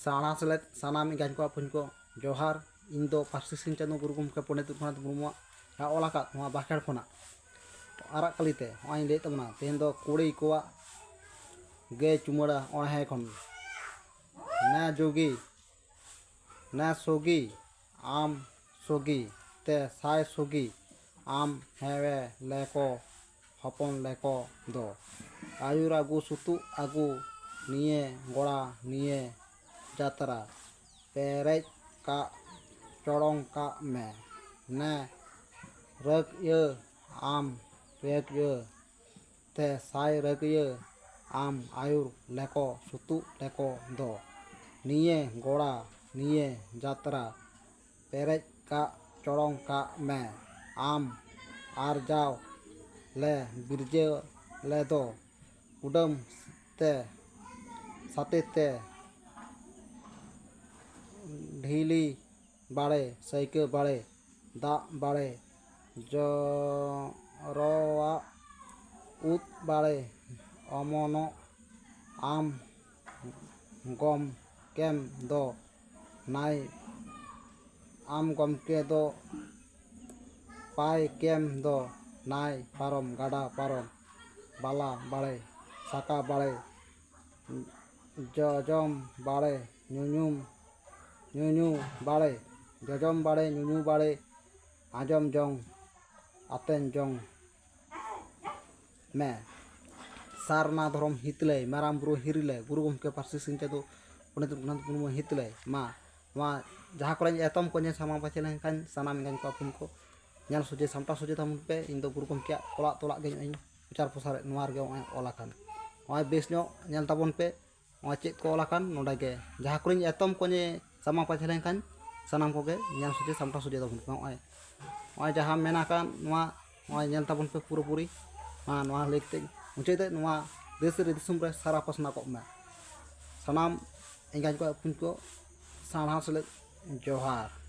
साणा सेलेद सानाम इगान को अपन को जोहार इन दो पार्सी सिंह चांदो गुरु गमके पंडित रघुनाथ मुर्मू या ओलाका नोआ बाखेड़ खोना आरा कलिते ओई ले तमना तेन दो कुड़ी कोआ गे चुमड़ा ओय है खन ना जोगी ना सोगी आम सोगी ते साय सोगी आम हेवे लेको हपन लेको दो आयुर आगु सुतु आगु निये गोड़ा निये जातरा पेरेज का चौड़ों का में न रग ये आम रग ये ते साय रग ये आम आयुर लेको सुतु लेको दो निये गोड़ा निये जातरा पेरेज का चौड़ों का में आम आर जाओ ले बिरजे ले दो उडम ते साते ते ढीली बाड़े सैके बाड़े दा बाड़े जरोआ उत बाड़े अमनो आम गम केम दो नाई आम गम के दो पाई केम दो नाई पारम गाडा पारम बाला बाड़े साका बाड़े जजम बाड़े नुनुम नुनु बाड़े जजम बाड़े नुनु बाड़े आजम जंग आतेन जंग में सारना धरम हितले माराम बुरु हिरिले गुरु गमके पार्सी सिंह चांदो पंडित रघुनाथ मुर्मू हितले मा जहाँ को एतम को सामा पाचे लेकिन सानाम गान को अपन को ñal suje samta suje tamun pe indo guru gomke tolak tolak ge ain ucar posar nuar ge olakan oi bes nyo ñal tabon pe oi cek ko olakan noda ge jaha kuring etom ko nye sama pachelen kan sanam ko ge ñal suje samta suje tamun pe oi jaha menakan noa oi ñal tabon pe puro puri ma noa lekte mucai te noa des re disum re sara pasna ko ma sanam engan ko apun ko sana sele johar